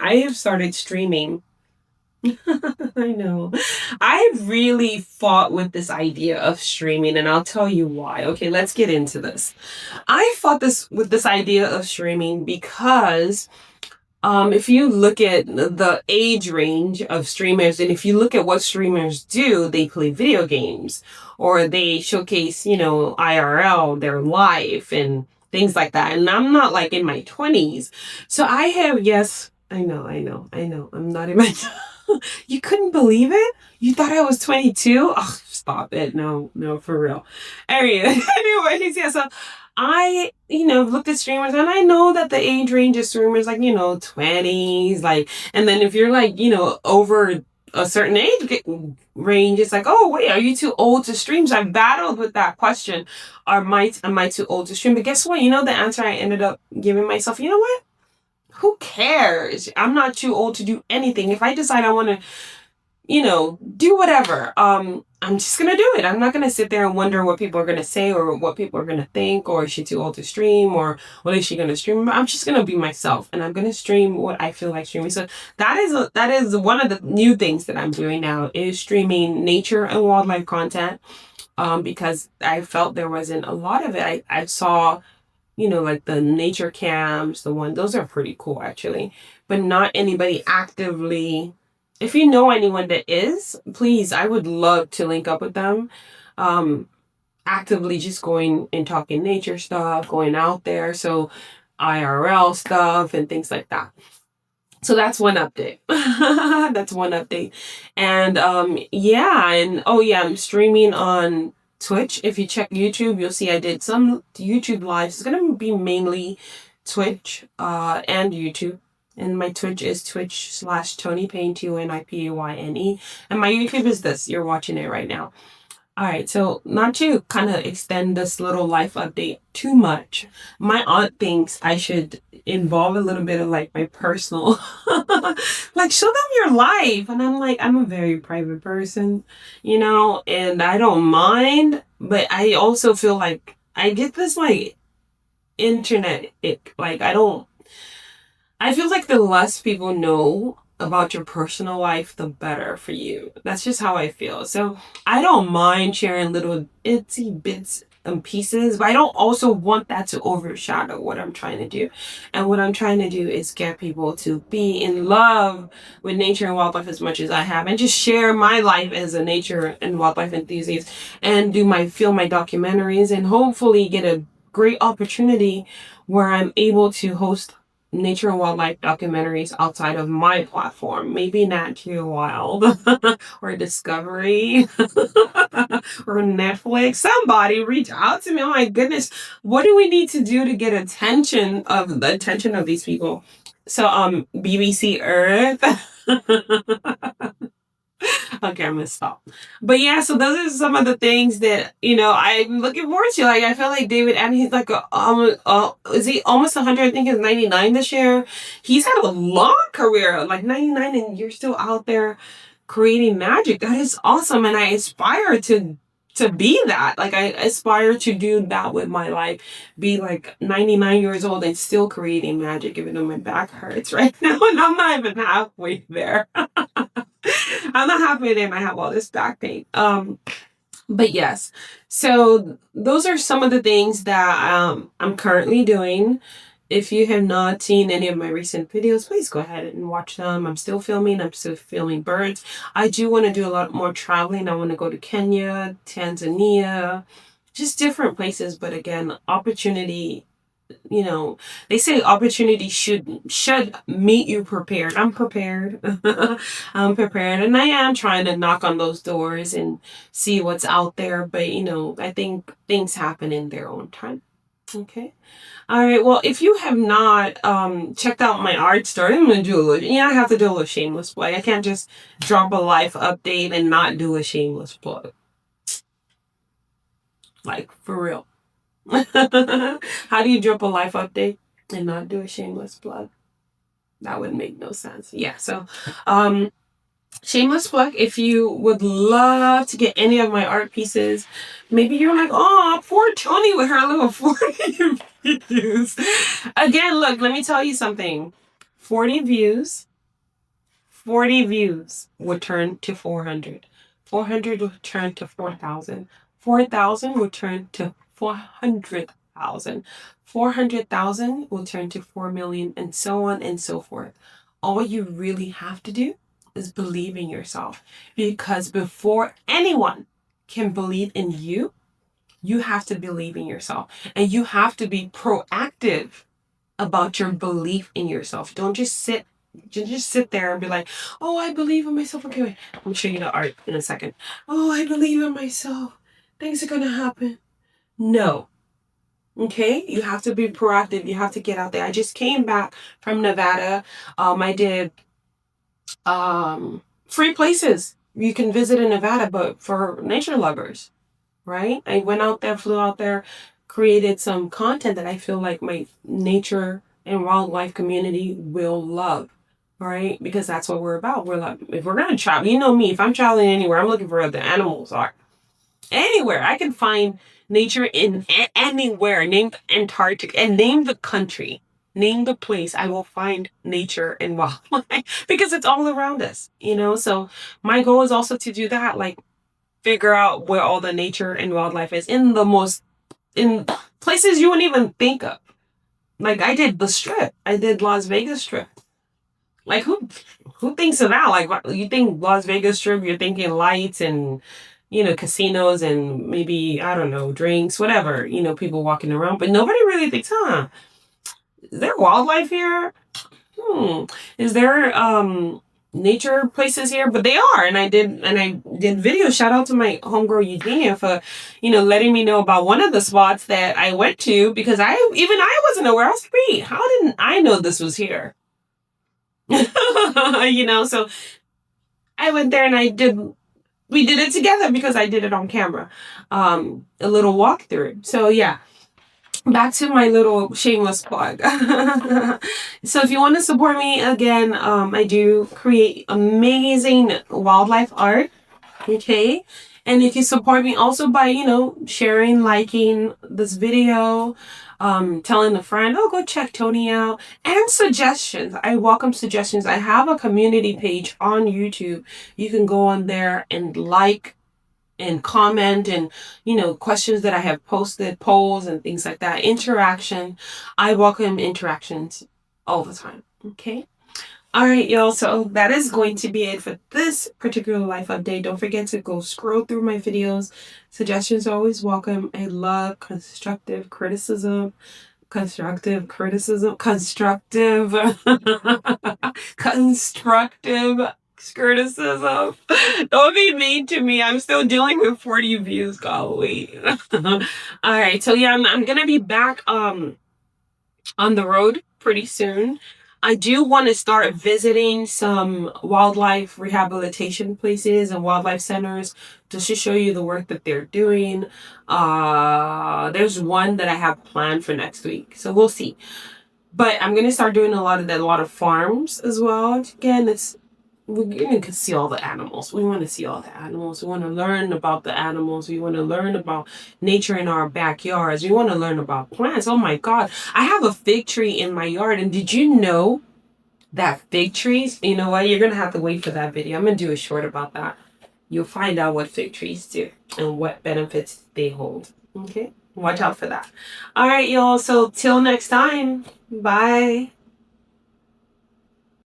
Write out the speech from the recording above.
I have started streaming. I know. I really fought with this idea of streaming, and I'll tell you why. Okay, let's get into this. I fought this idea of streaming because if you look at the age range of streamers, and if you look at what streamers do, they play video games or they showcase, IRL, their life and things like that. And I'm not like in my 20s. So I have, yes, I know. I'm not in my. You couldn't believe it? You thought I was 22? Oh, stop it. No, no, for real. Anyways, yeah, so looked at streamers and I know that the age range of streamers, like, 20s, like, and then if you're like, over a certain range, it's like, oh, wait, are you too old to stream? So I battled with that question. Am I too old to stream? But guess what? The answer I ended up giving myself, you know what? Who cares? I'm not too old to do anything. If I decide I want to, do whatever, I'm just going to do it. I'm not going to sit there and wonder what people are going to say or what people are going to think, or is she too old to stream, or what is she going to stream? I'm just going to be myself and I'm going to stream what I feel like streaming. So that is one of the new things that I'm doing now, is streaming nature and wildlife content. Because I felt there wasn't a lot of it. I saw, like the nature cams, those are pretty cool actually, but not anybody actively. If you know anyone that is, please, I would love to link up with them. Actively just going and talking nature stuff, going out there. So IRL stuff and things like that. So that's one update. That's one update. And yeah, and oh yeah, I'm streaming on Twitch. If you check YouTube, you'll see I did some YouTube lives. It's gonna be mainly Twitch and YouTube. And my Twitch is Twitch/Toni Payne, ToniPayne. And my YouTube is this. You're watching it right now. All right, so not to kind of extend this little life update too much, my aunt thinks I should involve a little bit of like my personal, like show them your life. And I'm like, I'm a very private person, and I don't mind, but I also feel like I get this like internet ick. Like I feel like the less people know about your personal life, the better for you. That's just how I feel. So I don't mind sharing little itsy bits and pieces, but I don't also want that to overshadow what I'm trying to do. And what I'm trying to do is get people to be in love with nature and wildlife as much as I have, and just share my life as a nature and wildlife enthusiast, and film my documentaries, and hopefully get a great opportunity where I'm able to host nature and wildlife documentaries outside of my platform. Maybe Nat Geo Wild or Discovery or Netflix. Somebody reach out to me. Oh my goodness. What do we need to do to get the attention of these people? So BBC Earth. Okay, I'm gonna stop. But yeah, so those are some of the things that I'm looking forward to. Like I feel like David, and he's like is he almost 100? I think he's 99 this year. He's had a long career, like 99, and you're still out there creating magic. That is awesome, and I aspire to be that. Like I aspire to do that with my life. Be like 99 years old and still creating magic, even though my back hurts right now, and I'm not even halfway there. I'm not halfway there and I have all this back pain. But yes, so those are some of the things that I'm currently doing. If you have not seen any of my recent videos, please go ahead and watch them. I'm still filming birds. I do want to do a lot more traveling. I want to go to Kenya, Tanzania, just different places. But again, opportunity, they say opportunity should meet you prepared. I'm prepared. I'm prepared, and I am trying to knock on those doors and see what's out there. But I think things happen in their own time. Okay. All right. Well, if you have not checked out my art story, I'm gonna do a little. I have to do a little shameless plug. I can't just drop a life update and not do a shameless plug. Like for real. How do you drop a life update and not do a shameless plug? That would make no sense. Yeah, so shameless plug, if you would love to get any of my art pieces, maybe you're like, oh, poor Toni with her little 40 views. Again, look, let me tell you something. 40 views 40 views would turn to 400. 400 would turn to 4,000. 4,000 would turn to 400,000. 400,000 will turn to 4 million, and so on and so forth. All you really have to do is believe in yourself. Because before anyone can believe in you, you have to believe in yourself. And you have to be proactive about your belief in yourself. Don't just sit there and be like, oh, I believe in myself. Okay, wait. I'm show you the art in a second. Oh, I believe in myself. Things are gonna happen. No. Okay, you have to be proactive. You have to get out there. I just came back from Nevada. I did free places you can visit in Nevada, but for nature lovers, right? I went out there, flew out there, created some content that I feel like my nature and wildlife community will love, right? Because that's what we're about. We're like, if we're gonna travel, you know me, if I'm traveling anywhere, I'm looking for where the animals are. Anywhere I can find nature in anywhere. Name Antarctica and name the country. Name the place, I will find nature and wildlife because it's all around us, you know? So my goal is also to do that, like figure out where all the nature and wildlife is in places you wouldn't even think of. Like I did the Strip. I did Las Vegas Strip. Like who thinks of that? Like you think Las Vegas Strip, you're thinking lights and casinos and maybe I don't know, drinks, whatever, people walking around, but nobody really thinks, is there wildlife here? Is there nature places here? But they are, and I did video. Shout out to my homegirl Eugenia for letting me know about one of the spots that I went to, because I wasn't aware. I was like, wait, how didn't I know this was here? So I went there and we did it together because I did it on camera. A little walkthrough. So yeah, back to my little shameless plug. So if you want to support me, again, I do create amazing wildlife art. Okay. And if you support me also by, sharing, liking this video, telling a friend, oh, go check Toni out, and suggestions. I welcome suggestions. I have a community page on YouTube. You can go on there and like and comment and, questions that I have posted, polls and things like that. Interaction. I welcome interactions all the time. Okay. All right, y'all. So that is going to be it for this particular life update. Don't forget to go scroll through my videos. Suggestions are always welcome. I love constructive criticism. Constructive criticism. Constructive criticism. Don't be mean to me. I'm still dealing with 40 views. Golly. All right. So yeah, I'm gonna be back on the road pretty soon. I do want to start visiting some wildlife rehabilitation places and wildlife centers just to show you the work that they're doing. There's one that I have planned for next week, so we'll see. But I'm gonna start doing a lot of farms as well. Again, we're going to see all the animals. We want to see all the animals. We want to learn about the animals. We want to learn about nature in our backyards. We want to learn about plants. Oh my God. I have a fig tree in my yard. And did you know that fig trees, you know what? You're going to have to wait for that video. I'm going to do a short about that. You'll find out what fig trees do and what benefits they hold. Okay? Watch out for that. All right, y'all. So till next time. Bye.